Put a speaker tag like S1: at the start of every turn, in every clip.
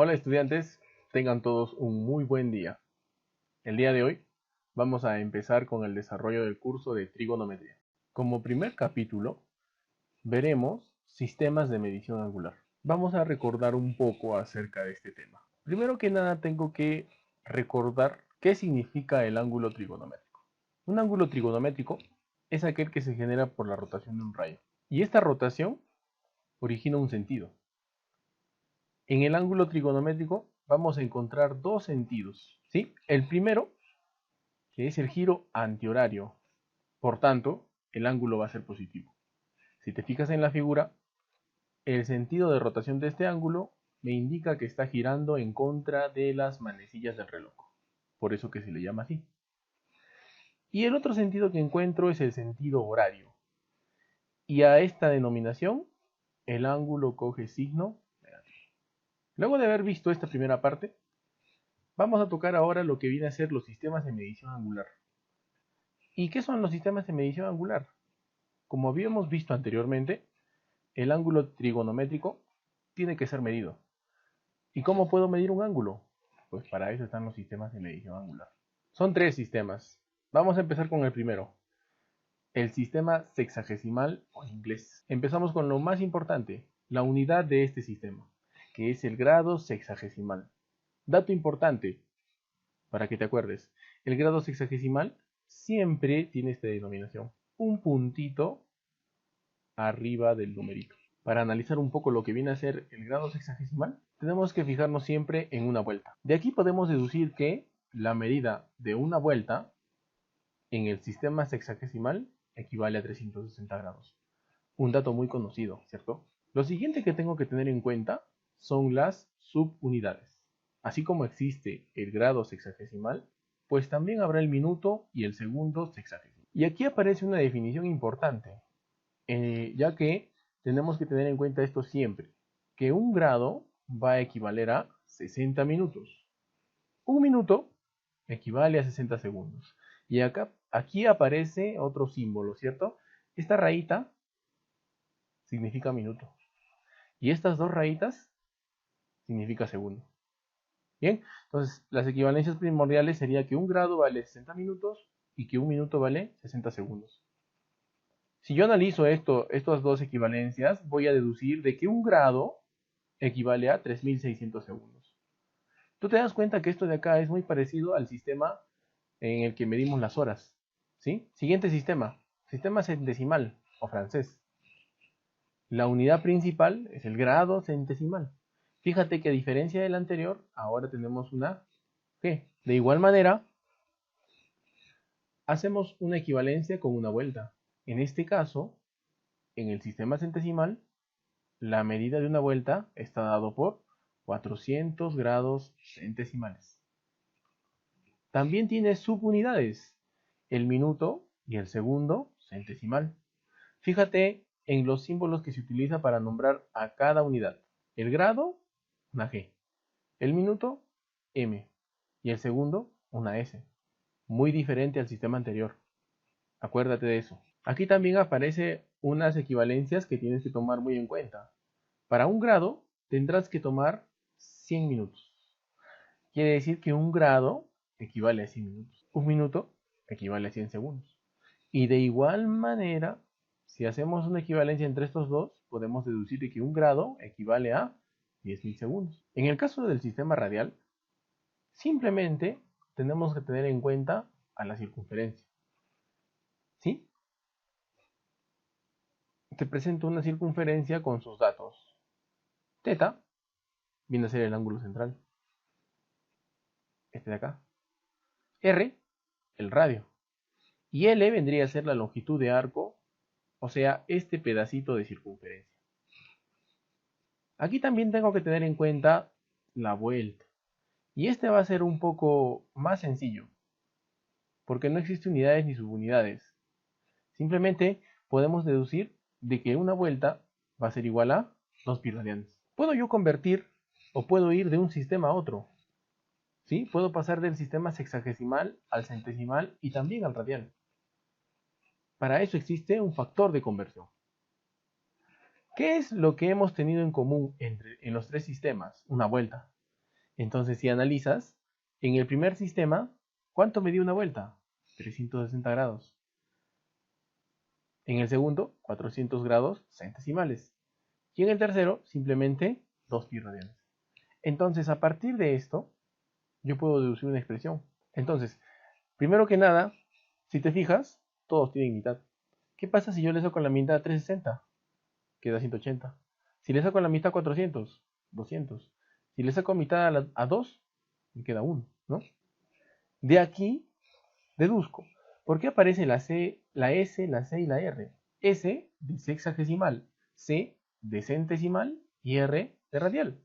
S1: Hola estudiantes, tengan todos un muy buen día. El día de hoy vamos a empezar con el desarrollo del curso de trigonometría. Como primer capítulo veremos sistemas de medición angular. Vamos a recordar un poco acerca de este tema. Primero que nada tengo que recordar qué significa el ángulo trigonométrico. Un ángulo trigonométrico es aquel que se genera por la rotación de un rayo. Y esta rotación origina un sentido. En el ángulo trigonométrico vamos a encontrar dos sentidos, ¿sí? El primero, que es el giro antihorario. Por tanto, el ángulo va a ser positivo. Si te fijas en la figura, el sentido de rotación de este ángulo me indica que está girando en contra de las manecillas del reloj. Por eso que se le llama así. Y el otro sentido que encuentro es el sentido horario. Y a esta denominación, el ángulo coge signo negativo. Luego de haber visto esta primera parte, vamos a tocar ahora lo que viene a ser los sistemas de medición angular. ¿Y qué son los sistemas de medición angular? Como habíamos visto anteriormente, el ángulo trigonométrico tiene que ser medido. ¿Y cómo puedo medir un ángulo? Pues para eso están los sistemas de medición angular. Son tres sistemas. Vamos a empezar con el primero, el sistema sexagesimal o inglés. Empezamos con lo más importante, la unidad de este sistema, que es el grado sexagesimal. Dato importante, para que te acuerdes, el grado sexagesimal siempre tiene esta denominación, un puntito arriba del numerito. Para analizar un poco lo que viene a ser el grado sexagesimal, tenemos que fijarnos siempre en una vuelta. De aquí podemos deducir que la medida de una vuelta en el sistema sexagesimal equivale a 360 grados. Un dato muy conocido, ¿cierto? Lo siguiente que tengo que tener en cuenta son las subunidades. Así como existe el grado sexagesimal, pues también habrá el minuto y el segundo sexagesimal. Y aquí aparece una definición importante, ya que tenemos que tener en cuenta esto siempre, que un grado va a equivaler a 60 minutos. Un minuto equivale a 60 segundos. Y aquí aparece otro símbolo, ¿cierto? Esta rayita significa minuto. Y estas dos rayitas significa segundo. Bien, entonces las equivalencias primordiales sería que un grado vale 60 minutos y que un minuto vale 60 segundos. Si yo analizo estas dos equivalencias, voy a deducir de que un grado equivale a 3600 segundos. Tú te das cuenta que esto de acá es muy parecido al sistema en el que medimos las horas. ¿Sí? Siguiente sistema centesimal o francés. La unidad principal es el grado centesimal. Fíjate que a diferencia del anterior, ahora tenemos una G. De igual manera, hacemos una equivalencia con una vuelta. En este caso, en el sistema centesimal, la medida de una vuelta está dado por 400 grados centesimales. También tiene subunidades, el minuto y el segundo centesimal. Fíjate en los símbolos que se utiliza para nombrar a cada unidad. El grado, una G. El minuto, M. Y el segundo, una S. Muy diferente al sistema anterior. Acuérdate de eso. Aquí también aparecen unas equivalencias que tienes que tomar muy en cuenta. Para un grado tendrás que tomar 100 minutos. Quiere decir que un grado equivale a 100 minutos. Un minuto equivale a 100 segundos. Y de igual manera, si hacemos una equivalencia entre estos dos, podemos deducir de que un grado equivale a 10.000 segundos. En el caso del sistema radial, simplemente tenemos que tener en cuenta a la circunferencia. ¿Sí? Te presento una circunferencia con sus datos. Teta viene a ser el ángulo central. Este de acá. R, el radio. Y L vendría a ser la longitud de arco, o sea, este pedacito de circunferencia. Aquí también tengo que tener en cuenta la vuelta. Y este va a ser un poco más sencillo, porque no existe unidades ni subunidades. Simplemente podemos deducir de que una vuelta va a ser igual a 2 pi radianes. Puedo yo convertir o puedo ir de un sistema a otro. ¿Sí? Puedo pasar del sistema sexagesimal al centesimal y también al radial. Para eso existe un factor de conversión. ¿Qué es lo que hemos tenido en común en los tres sistemas? Una vuelta. Entonces, si analizas, en el primer sistema, ¿cuánto me dio una vuelta? 360 grados. En el segundo, 400 grados centesimales. Y en el tercero, simplemente 2 pi radianes. Entonces, a partir de esto, yo puedo deducir una expresión. Entonces, primero que nada, si te fijas, todos tienen mitad. ¿Qué pasa si yo le saco la mitad a 360? Queda 180. Si le saco la mitad a 400, 200. Si le saco mitad a 2, me queda 1, ¿no? De aquí deduzco. ¿Por qué aparece la C, la S, la C y la R? S de sexagesimal, C de centesimal y R de radial.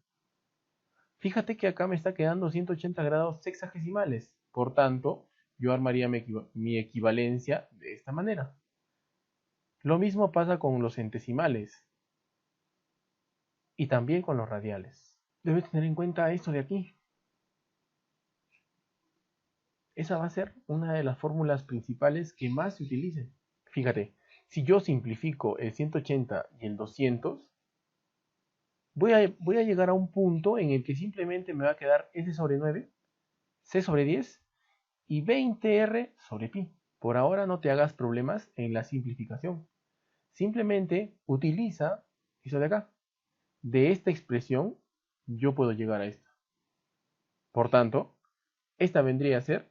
S1: Fíjate que acá me está quedando 180 grados sexagesimales. Por tanto, yo armaría mi equivalencia de esta manera. Lo mismo pasa con los centesimales y también con los radiales. Debes tener en cuenta esto de aquí. Esa va a ser una de las fórmulas principales que más se utilicen. Fíjate, si yo simplifico el 180 y el 200, voy a llegar a un punto en el que simplemente me va a quedar S sobre 9, C sobre 10 y 20R sobre pi. Por ahora no te hagas problemas en la simplificación. Simplemente utiliza eso de acá. De esta expresión yo puedo llegar a esta. Por tanto, esta vendría a ser,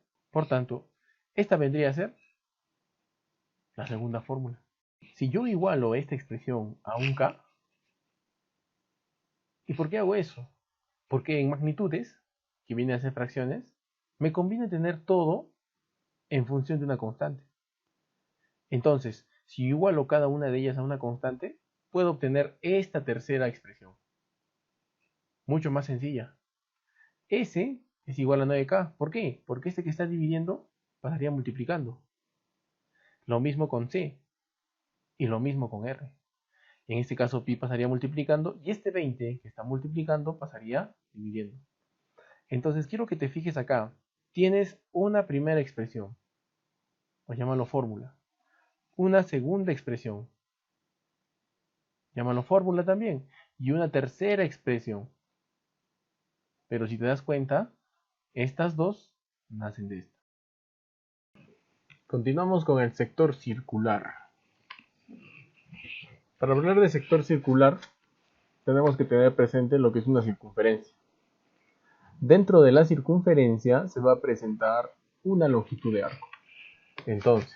S1: la segunda fórmula. Si yo igualo esta expresión a un k, ¿y por qué hago eso? Porque en magnitudes, que vienen a ser fracciones, me conviene tener todo en función de una constante. Entonces, si igualo cada una de ellas a una constante, puedo obtener esta tercera expresión. Mucho más sencilla. S es igual a 9k. ¿Por qué? Porque este que está dividiendo pasaría multiplicando. Lo mismo con C y lo mismo con R. En este caso pi pasaría multiplicando y este 20 que está multiplicando pasaría dividiendo. Entonces quiero que te fijes acá. Tienes una primera expresión, o llámalo fórmula. Una segunda expresión, llámalo fórmula también. Y una tercera expresión. Pero si te das cuenta, estas dos nacen de esta. Continuamos con el sector circular. Para hablar de sector circular, tenemos que tener presente lo que es una circunferencia. Dentro de la circunferencia se va a presentar una longitud de arco. Entonces,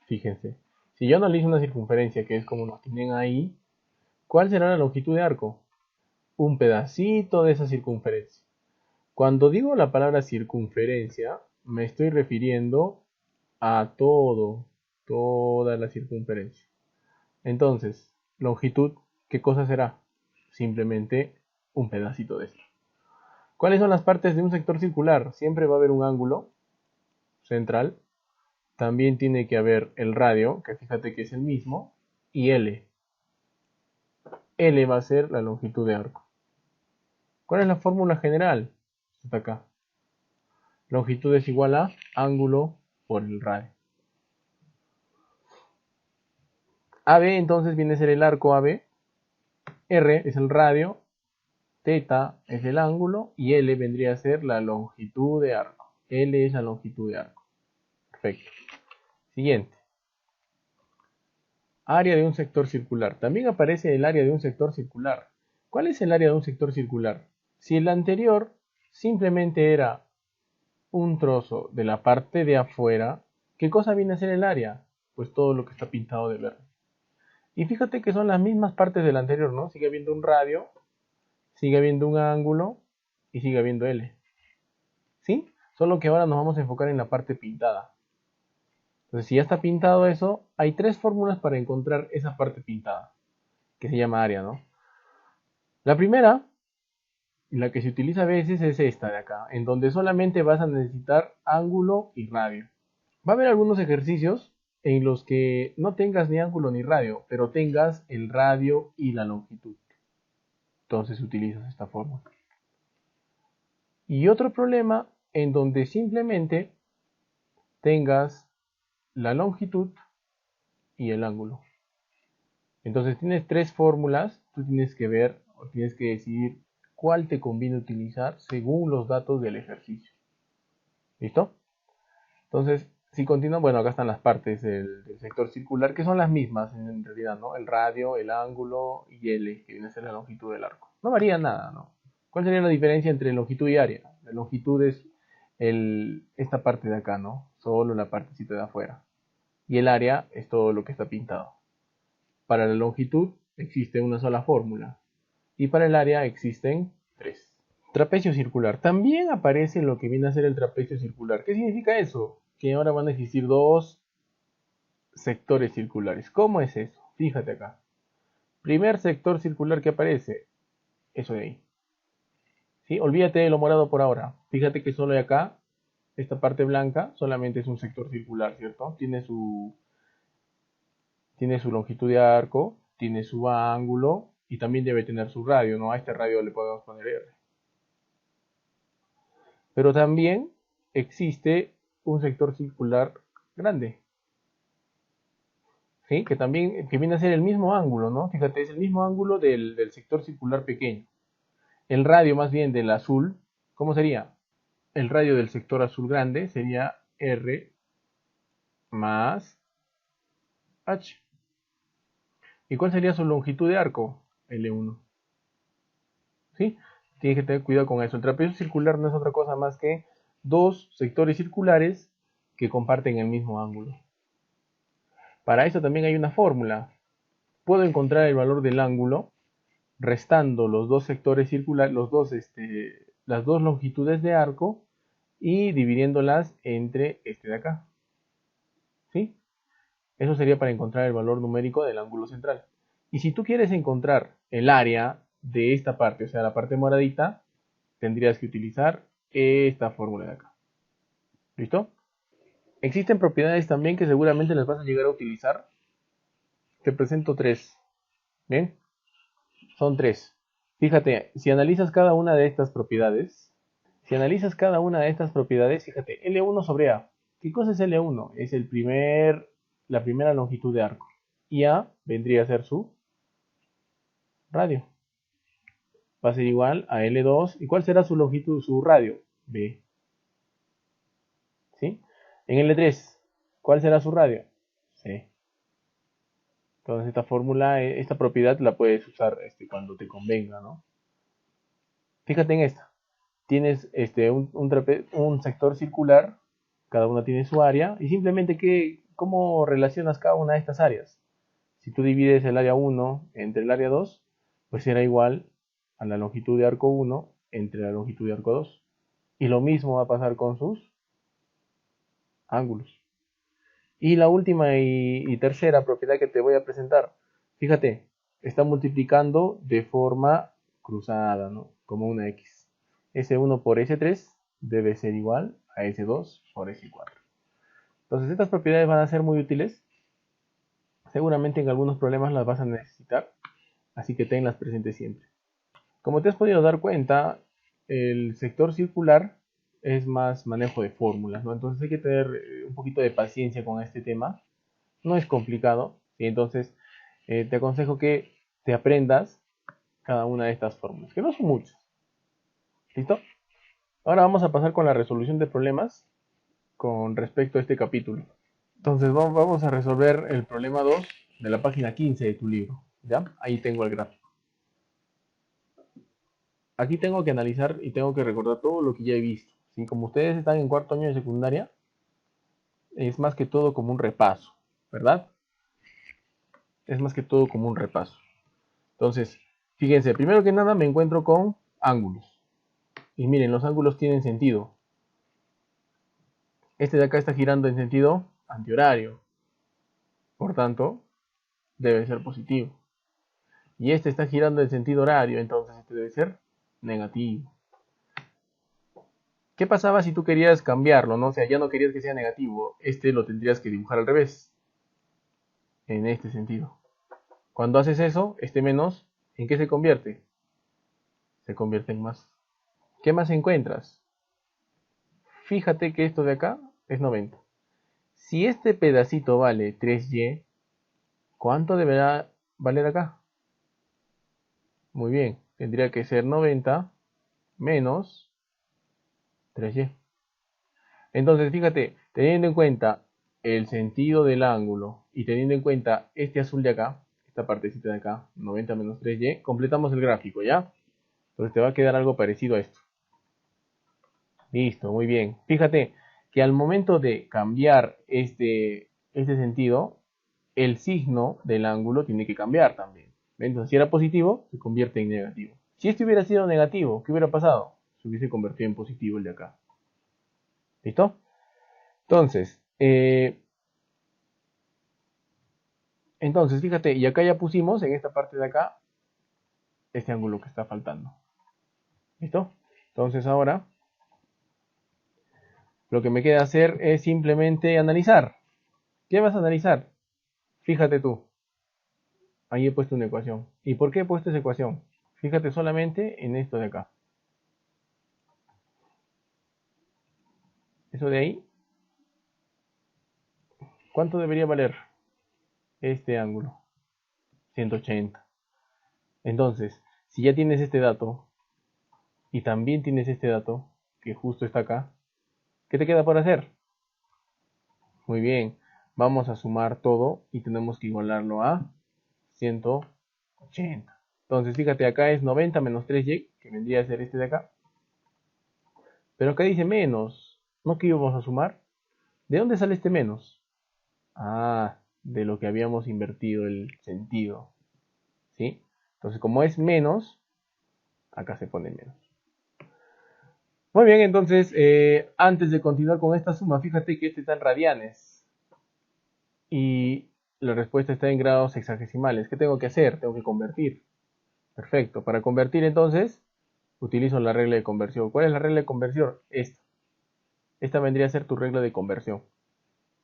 S1: fíjense, si yo analizo una circunferencia que es como lo tienen ahí, ¿cuál será la longitud de arco? Un pedacito de esa circunferencia. Cuando digo la palabra circunferencia, me estoy refiriendo a toda la circunferencia. Entonces, longitud, ¿qué cosa será? Simplemente un pedacito de esto. ¿Cuáles son las partes de un sector circular? Siempre va a haber un ángulo central. También tiene que haber el radio, que fíjate que es el mismo, y L. L va a ser la longitud de arco. ¿Cuál es la fórmula general? Está acá. Longitud es igual a ángulo por el radio. AB entonces viene a ser el arco AB. R es el radio. Θ es el ángulo. Y L vendría a ser la longitud de arco. L es la longitud de arco. Perfecto. Siguiente. Área de un sector circular. También aparece el área de un sector circular. ¿Cuál es el área de un sector circular? Si el anterior simplemente era un trozo de la parte de afuera, ¿qué cosa viene a ser el área? Pues todo lo que está pintado de verde. Y fíjate que son las mismas partes del anterior, ¿no? Sigue habiendo un radio, sigue habiendo un ángulo y sigue habiendo L. ¿Sí? Solo que ahora nos vamos a enfocar en la parte pintada. Entonces, si ya está pintado eso, hay tres fórmulas para encontrar esa parte pintada, que se llama área, ¿no? La primera, la que se utiliza a veces, es esta de acá, en donde solamente vas a necesitar ángulo y radio. Va a haber algunos ejercicios en los que no tengas ni ángulo ni radio, pero tengas el radio y la longitud. Entonces utilizas esta fórmula. Y otro problema en donde simplemente tengas la longitud y el ángulo. Entonces tienes tres fórmulas, tú tienes que ver o tienes que decidir cuál te conviene utilizar según los datos del ejercicio. ¿Listo? Entonces, si continúan, bueno, acá están las partes del sector circular, que son las mismas en realidad, ¿no? El radio, el ángulo y L, que viene a ser la longitud del arco. No varía nada, ¿no? ¿Cuál sería la diferencia entre longitud y área? La longitud es esta parte de acá, ¿no? Solo la partecita de afuera. Y el área es todo lo que está pintado. Para la longitud existe una sola fórmula. Y para el área existen tres. Trapecio circular. También aparece lo que viene a ser el trapecio circular. ¿Qué significa eso? Que ahora van a existir dos sectores circulares. ¿Cómo es eso? Fíjate acá. Primer sector circular que aparece, eso de ahí. ¿Sí? Olvídate de lo morado por ahora. Fíjate que solo hay acá, esta parte blanca, solamente es un sector circular, ¿cierto? Tiene su longitud de arco, tiene su ángulo y también debe tener su radio, ¿no? A este radio le podemos poner R. Pero también existe un sector circular grande, ¿sí? Que viene a ser el mismo ángulo, ¿no? Fíjate, es el mismo ángulo del sector circular pequeño. El radio más bien del azul, ¿cómo sería? El radio del sector azul grande sería R más H. ¿Y cuál sería su longitud de arco? L1. ¿Sí? Tienes que tener cuidado con eso. El trapecio circular no es otra cosa más que dos sectores circulares que comparten el mismo ángulo. Para eso también hay una fórmula. Puedo encontrar el valor del ángulo restando los dos sectores circulares, las dos longitudes de arco y dividiéndolas entre este de acá. ¿Sí? Eso sería para encontrar el valor numérico del ángulo central. Y si tú quieres encontrar el área de esta parte, o sea, la parte moradita, tendrías que utilizar esta fórmula de acá. ¿Listo? Existen propiedades también que seguramente las vas a llegar a utilizar. Te presento tres. ¿Bien? Son tres. Fíjate, si analizas cada una de estas propiedades, fíjate, L1 sobre A. ¿Qué cosa es L1? Es la primera longitud de arco. Y A vendría a ser su radio. Va a ser igual a L2. ¿Y cuál será su longitud, su radio? B. ¿Sí? En L3, ¿cuál será su radio? C. Entonces esta fórmula, esta propiedad la puedes usar cuando te convenga, ¿no? Fíjate en esta. Tienes un sector circular, cada una tiene su área, y simplemente ¿cómo relacionas cada una de estas áreas? Si tú divides el área 1 entre el área 2, pues será igual a la longitud de arco 1 entre la longitud de arco 2. Y lo mismo va a pasar con sus ángulos. Y la última y tercera propiedad que te voy a presentar, fíjate, está multiplicando de forma cruzada, ¿no? Como una X. S1 por S3 debe ser igual a S2 por S4. Entonces estas propiedades van a ser muy útiles. Seguramente en algunos problemas las vas a necesitar, así que tenlas presentes siempre. Como te has podido dar cuenta, el sector circular es más manejo de fórmulas, ¿no? Entonces hay que tener un poquito de paciencia con este tema. No es complicado, ¿sí? Entonces te aconsejo que te aprendas cada una de estas fórmulas, que no son muchas. ¿Listo? Ahora vamos a pasar con la resolución de problemas con respecto a este capítulo. Entonces vamos a resolver el problema 2 de la página 15 de tu libro. ¿Ya? Ahí tengo el gráfico. Aquí tengo que analizar y tengo que recordar todo lo que ya he visto. ¿Sí? Como ustedes están en cuarto año de secundaria, es más que todo como un repaso, ¿verdad? Es más que todo como un repaso. Entonces, fíjense, primero que nada me encuentro con ángulos. Y miren, los ángulos tienen sentido. Este de acá está girando en sentido antihorario. Por tanto, debe ser positivo. Y este está girando en sentido horario, entonces este debe ser negativo. ¿Qué pasaba si tú querías cambiarlo, no? O sea, ya no querías que sea negativo. Este lo tendrías que dibujar al revés. En este sentido. Cuando haces eso, este menos, ¿en qué se convierte? Se convierte en más. ¿Qué más encuentras? Fíjate que esto de acá es 90. Si este pedacito vale 3y, ¿cuánto deberá valer acá? Muy bien, tendría que ser 90 menos 3y. Entonces, fíjate, teniendo en cuenta el sentido del ángulo y teniendo en cuenta este azul de acá, esta partecita de acá, 90 menos 3y, completamos el gráfico, ¿ya? Entonces te va a quedar algo parecido a esto. Listo, muy bien. Fíjate que al momento de cambiar este sentido, el signo del ángulo tiene que cambiar también. Entonces, si era positivo, se convierte en negativo. Si este hubiera sido negativo, ¿qué hubiera pasado? Se hubiese convertido en positivo el de acá. ¿Listo? Entonces, fíjate, y acá ya pusimos en esta parte de acá este ángulo que está faltando. ¿Listo? Entonces ahora lo que me queda hacer es simplemente analizar. ¿Qué vas a analizar? Fíjate tú. Ahí he puesto una ecuación. ¿Y por qué he puesto esa ecuación? Fíjate solamente en esto de acá. Eso de ahí. ¿Cuánto debería valer este ángulo? 180. Entonces, si ya tienes este dato y también tienes este dato, que justo está acá, ¿qué te queda por hacer? Muy bien, vamos a sumar todo y tenemos que igualarlo a 180. Entonces, fíjate, acá es 90 menos 3y, que vendría a ser este de acá. Pero acá dice menos, ¿no que íbamos a sumar? ¿De dónde sale este menos? Ah, de lo que habíamos invertido el sentido. ¿Sí? Entonces, como es menos, acá se pone menos. Muy bien, entonces, antes de continuar con esta suma, fíjate que este está en radianes. Y la respuesta está en grados sexagesimales. ¿Qué tengo que hacer? Tengo que convertir. Perfecto. Para convertir, entonces, utilizo la regla de conversión. ¿Cuál es la regla de conversión? Esta. Esta vendría a ser tu regla de conversión.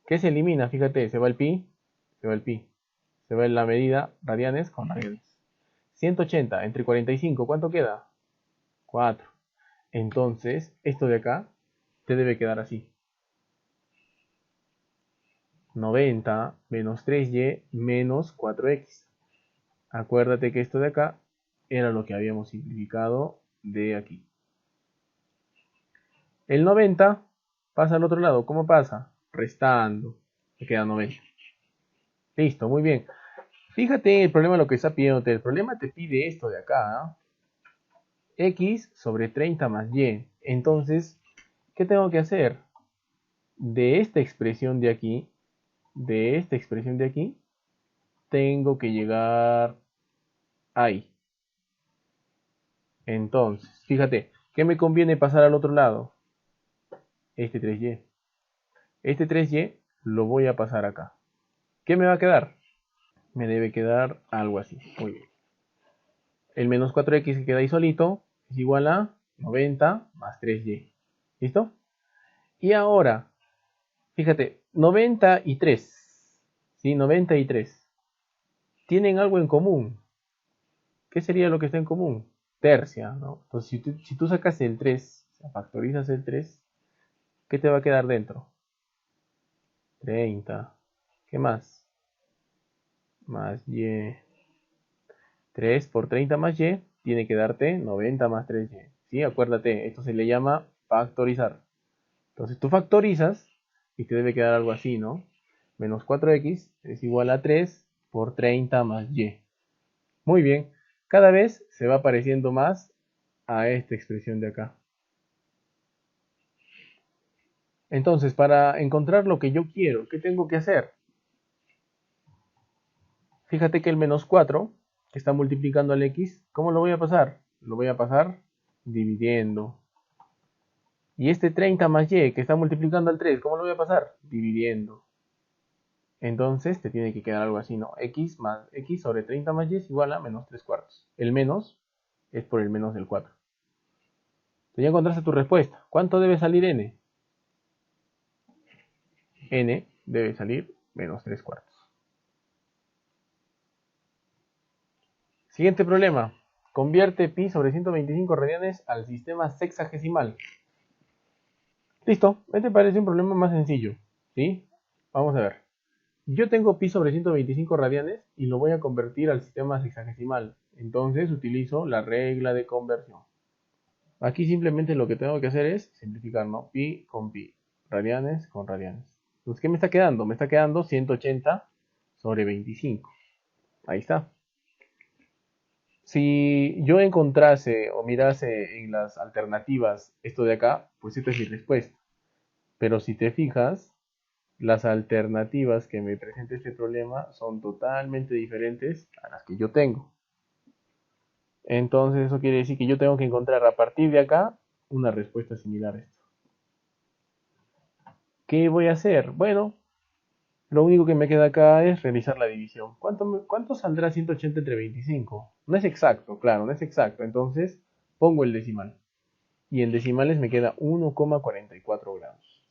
S1: ¿Qué se elimina? Fíjate, se va el pi, se va el pi. Se va la medida radianes con radianes. 180 entre 45, ¿cuánto queda? 4. Entonces, esto de acá te debe quedar así. 90 menos 3y menos 4x. Acuérdate que esto de acá era lo que habíamos simplificado de aquí. El 90 pasa al otro lado. ¿Cómo pasa? Restando. Me queda 90. Listo, muy bien. Fíjate el problema lo que está pidiéndote. El problema te pide esto de acá. X sobre 30 más y. Entonces, ¿qué tengo que hacer? De esta expresión de aquí, tengo que llegar ahí. Entonces, fíjate, ¿qué me conviene pasar al otro lado? Este 3y. Este 3y lo voy a pasar acá. ¿Qué me va a quedar? Me debe quedar algo así. Muy bien. El menos 4x que queda ahí solito es igual a 90 más 3y. ¿Listo? Y ahora, fíjate, 93. ¿Sí? 93. Tienen algo en común. ¿Qué sería lo que está en común? Tercia, ¿no? Entonces, si tú sacas el 3, o sea, factorizas el 3, ¿qué te va a quedar dentro? 30. ¿Qué más? Más y. 3 por 30 más y tiene que darte 90 más 3y. ¿Sí? Acuérdate, esto se le llama factorizar. Entonces tú factorizas y te debe quedar algo así, ¿no? Menos 4x es igual a 3 por 30 más y. Muy bien, cada vez se va pareciendo más a esta expresión de acá. Entonces, para encontrar lo que yo quiero, ¿qué tengo que hacer? Fíjate que el menos 4, que está multiplicando al x, ¿cómo lo voy a pasar? Lo voy a pasar dividiendo. Y este 30 más y, que está multiplicando al 3, ¿cómo lo voy a pasar? Dividiendo. Entonces te tiene que quedar algo así, ¿no? X sobre 30 más y es igual a menos 3 cuartos. El menos es por el menos del 4. Entonces ya encontraste tu respuesta. ¿Cuánto debe salir n? N debe salir menos 3 cuartos. Siguiente problema. Convierte pi sobre 125 radianes al sistema sexagesimal. Listo. Este parece un problema más sencillo. ¿Sí? Vamos a ver. Yo tengo pi sobre 125 radianes y lo voy a convertir al sistema sexagesimal. Entonces utilizo la regla de conversión. Aquí simplemente lo que tengo que hacer es simplificar, ¿no? Pi con pi, radianes con radianes. Entonces, ¿qué me está quedando? Me está quedando 180 sobre 25. Ahí está. Si yo encontrase o mirase en las alternativas esto de acá, pues esta es mi respuesta. Pero si te fijas, las alternativas que me presenta este problema son totalmente diferentes a las que yo tengo. Entonces eso quiere decir que yo tengo que encontrar a partir de acá una respuesta similar a esto. ¿Qué voy a hacer? Bueno, lo único que me queda acá es realizar la división. ¿Cuánto saldrá 180 entre 25? No es exacto, claro, no es exacto. Entonces pongo el decimal. Y en decimales me queda 1,44 grados.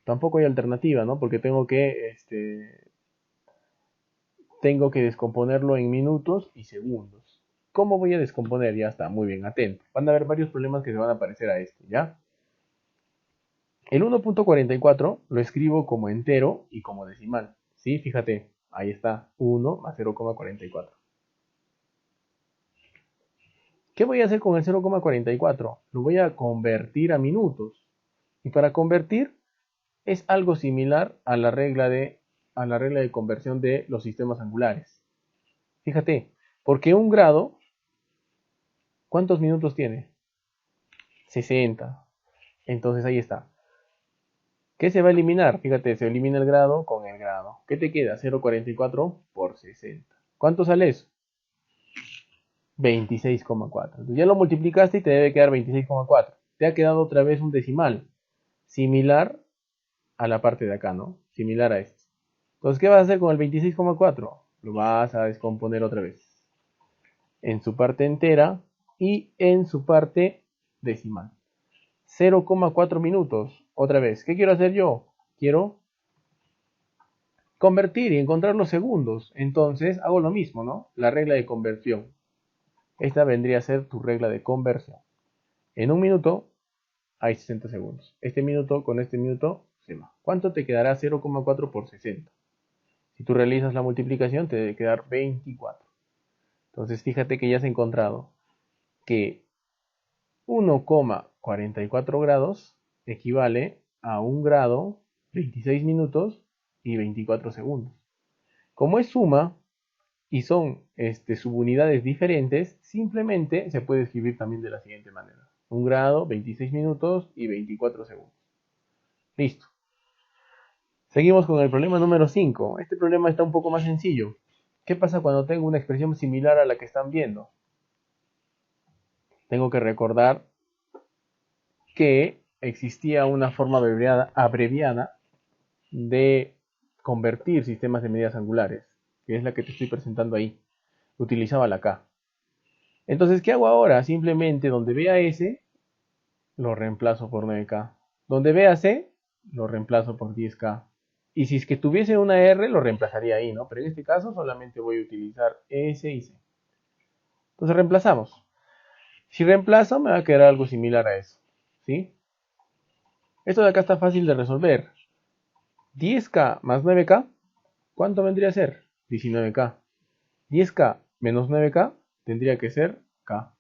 S1: Tampoco hay alternativa, ¿no? Porque tengo que descomponerlo en minutos y segundos. ¿Cómo voy a descomponer? Ya está, muy bien, atento. Van a haber varios problemas que se van a parecer a este, ¿ya? El 1,44 lo escribo como entero y como decimal. ¿Sí? Fíjate, ahí está, 1 más 0,44. ¿Qué voy a hacer con el 0,44? Lo voy a convertir a minutos. Y para convertir es algo similar a la regla de conversión de los sistemas angulares. Fíjate, porque un grado, ¿cuántos minutos tiene? 60. Entonces ahí está. ¿Qué se va a eliminar? Fíjate, se elimina el grado con el grado. ¿Qué te queda? 0,44 por 60. ¿Cuánto sale eso? 26,4. Entonces ya lo multiplicaste y te debe quedar 26,4. Te ha quedado otra vez un decimal, similar a la parte de acá, ¿no? Similar a esto. Entonces, ¿qué vas a hacer con el 26,4? Lo vas a descomponer otra vez en su parte entera y en su parte decimal. 0,4 minutos. Otra vez, ¿qué quiero hacer yo? Quiero convertir y encontrar los segundos. Entonces hago lo mismo, ¿no? La regla de conversión. Esta vendría a ser tu regla de conversión. En un minuto hay 60 segundos. Este minuto con este minuto se va. ¿Cuánto te quedará 0,4 por 60? Si tú realizas la multiplicación te debe quedar 24. Entonces fíjate que ya has encontrado que 1,44 grados equivale a 1 grado, 26 minutos y 24 segundos. Como es suma y son subunidades diferentes, simplemente se puede escribir también de la siguiente manera. 1 grado, 26 minutos y 24 segundos. Listo. Seguimos con el problema número 5. Este problema está un poco más sencillo. ¿Qué pasa cuando tengo una expresión similar a la que están viendo? Tengo que recordar que existía una forma abreviada de convertir sistemas de medidas angulares, que es la que te estoy presentando ahí. Utilizaba la K. Entonces, ¿qué hago ahora? Simplemente donde vea S, lo reemplazo por 9K. Donde vea C, lo reemplazo por 10K. Y si es que tuviese una R, lo reemplazaría ahí, ¿no? Pero en este caso solamente voy a utilizar S y C. Entonces reemplazamos. Si reemplazo, me va a quedar algo similar a eso, ¿sí? Esto de acá está fácil de resolver. 10K más 9K, ¿cuánto vendría a ser? 19K. 10K menos 9K tendría que ser K.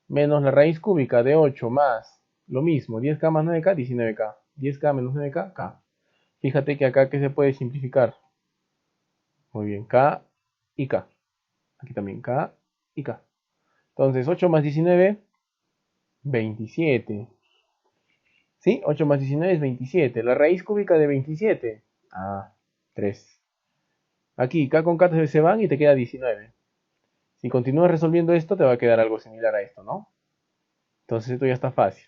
S1: Menos la raíz cúbica de 8 más lo mismo, 10K más 9K, 19K. 10K menos 9K, K. Fíjate que acá que se puede simplificar. Muy bien, K y K. Aquí también K y K. Entonces 8 más 19, 27. ¿Sí? 8 más 19 es 27. La raíz cúbica de 27. 3. Aquí K con K se van y te queda 19. Si continúas resolviendo esto, te va a quedar algo similar a esto, ¿no? Entonces esto ya está fácil.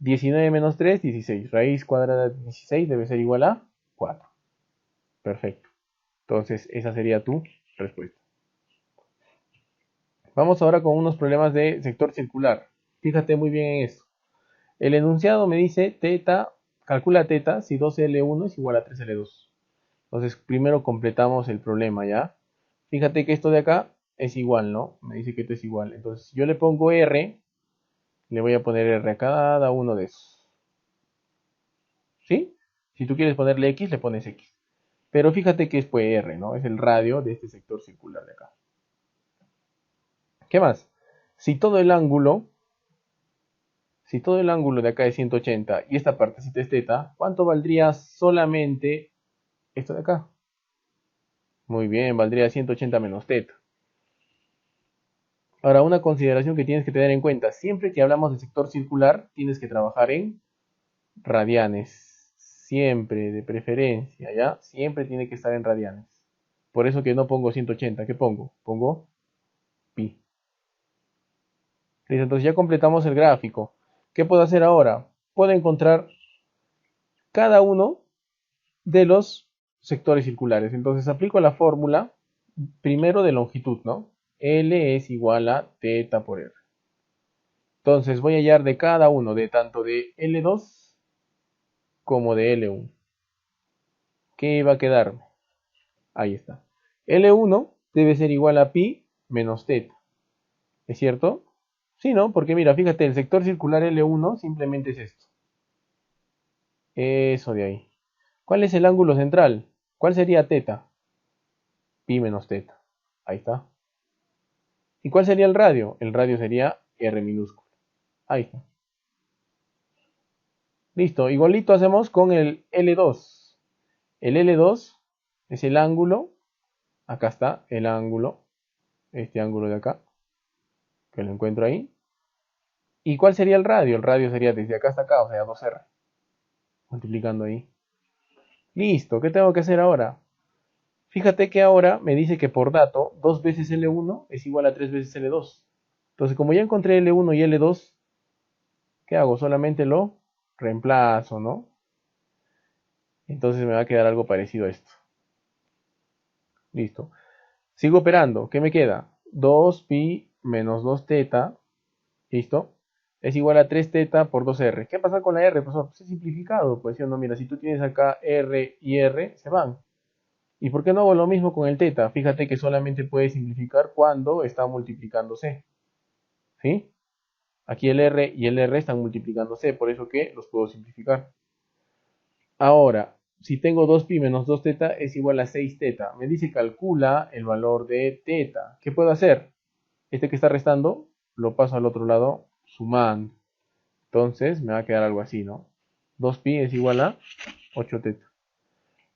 S1: 19 menos 3, 16. Raíz cuadrada de 16 debe ser igual a 4. Perfecto. Entonces esa sería tu respuesta. Vamos ahora con unos problemas de sector circular. Fíjate muy bien en esto. El enunciado me dice teta, calcula teta si 2L1 es igual a 3L2. Entonces primero completamos el problema, ¿ya? Fíjate que esto de acá es igual, ¿no? Me dice que esto es igual. Entonces si yo le pongo R, le voy a poner R a cada uno de esos. ¿Sí? Si tú quieres ponerle X, le pones X. Pero fíjate que es pues R, ¿no? Es el radio de este sector circular de acá. ¿Qué más? Si todo el ángulo, si todo el ángulo de acá es 180 y esta partecita es teta, ¿cuánto valdría solamente esto de acá? Muy bien, valdría 180 menos teta. Ahora, una consideración que tienes que tener en cuenta, siempre que hablamos de sector circular, tienes que trabajar en radianes. Siempre, de preferencia, ¿ya? Siempre tiene que estar en radianes. Por eso que no pongo 180, ¿qué pongo? Pongo pi. Listo, entonces ya completamos el gráfico. ¿Qué puedo hacer ahora? Puedo encontrar cada uno de los sectores circulares. Entonces aplico la fórmula primero de longitud, ¿no? L es igual a teta por R. Entonces voy a hallar de cada uno, de tanto de L2 como de L1. ¿Qué va a quedarme? Ahí está. L1 debe ser igual a pi menos teta. ¿Es cierto? Sí, ¿no? Porque mira, fíjate, el sector circular L1 simplemente es esto. Eso de ahí. ¿Cuál es el ángulo central? ¿Cuál sería teta? Pi menos teta. Ahí está. ¿Y cuál sería el radio? El radio sería R minúsculo. Ahí está. Listo. Igualito hacemos con el L2. El L2 es el ángulo. Acá está el ángulo. Este ángulo de acá. Que lo encuentro ahí. ¿Y cuál sería el radio? El radio sería desde acá hasta acá, o sea, 2R. Multiplicando ahí. Listo. ¿Qué tengo que hacer ahora? Fíjate que ahora me dice que por dato 2 veces L1 es igual a 3 veces L2. Entonces, como ya encontré L1 y L2, ¿qué hago? Solamente lo reemplazo, ¿no? Entonces me va a quedar algo parecido a esto. Listo. Sigo operando. ¿Qué me queda? 2pi menos 2 teta. ¿Listo? Es igual a 3 teta por 2R. ¿Qué pasa con la R? Pues es simplificado. Pues sí o no, mira, si tú tienes acá R y R, se van. ¿Y por qué no hago lo mismo con el teta? Fíjate que solamente puede simplificar cuando está multiplicándose. ¿Sí? Aquí el R y el R están multiplicándose, por eso que los puedo simplificar. Ahora, si tengo 2pi menos 2 teta es igual a 6 teta. Me dice calcula el valor de teta. ¿Qué puedo hacer? Este que está restando lo paso al otro lado sumando. Entonces me va a quedar algo así, ¿no? 2pi es igual a 8 teta.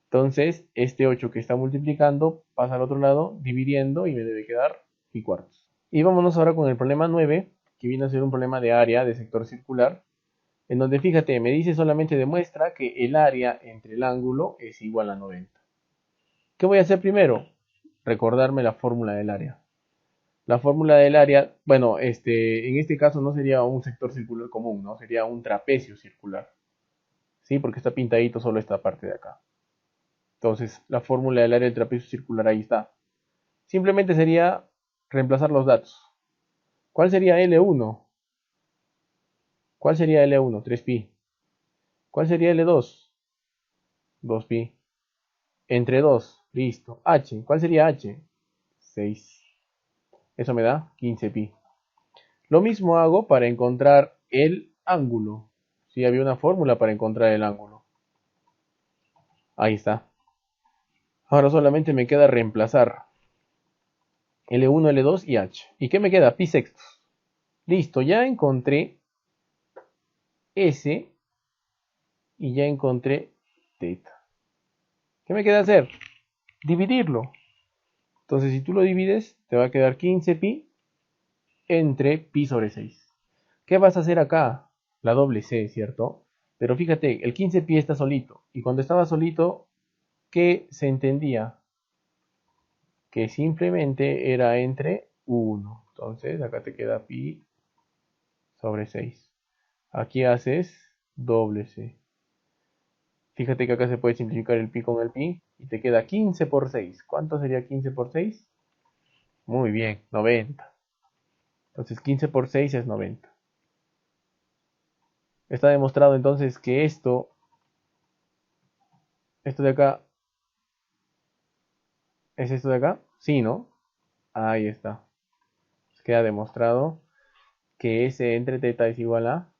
S1: Entonces, este 8 que está multiplicando pasa al otro lado dividiendo y me debe quedar pi cuartos. Y vámonos ahora con el problema 9, que viene a ser un problema de área de sector circular, en donde fíjate, me dice solamente demuestra que el área entre el ángulo es igual a 90. ¿Qué voy a hacer primero? Recordarme la fórmula del área. La fórmula del área, bueno, en este caso no sería un sector circular común, ¿no? Sería un trapecio circular. ¿Sí? Porque está pintadito solo esta parte de acá. Entonces, la fórmula del área del trapecio circular ahí está. Simplemente sería reemplazar los datos. ¿Cuál sería L1? ¿Cuál sería L1? 3pi. ¿Cuál sería L2? 2pi. Entre 2. Listo. H. ¿Cuál sería H? 6. Eso me da 15pi. Lo mismo hago para encontrar el ángulo. Sí, había una fórmula para encontrar el ángulo. Ahí está. Ahora solamente me queda reemplazar L1, L2 y H. ¿Y qué me queda? Pi sextos. Listo, ya encontré S y ya encontré teta. ¿Qué me queda hacer? Dividirlo. Entonces, si tú lo divides, te va a quedar 15pi entre pi sobre 6. ¿Qué vas a hacer acá? La doble C, ¿cierto? Pero fíjate, el 15pi está solito. Y cuando estaba solito, ¿qué se entendía? Que simplemente era entre 1. Entonces, acá te queda pi sobre 6. Aquí haces doble C. Fíjate que acá se puede simplificar el pi con el pi y te queda 15 por 6. ¿Cuánto sería 15 por 6? Muy bien, 90. Entonces 15 por 6 es 90. Está demostrado entonces que esto de acá, ¿es esto de acá? Sí, ¿no? Ahí está. Queda demostrado que S entre teta es igual a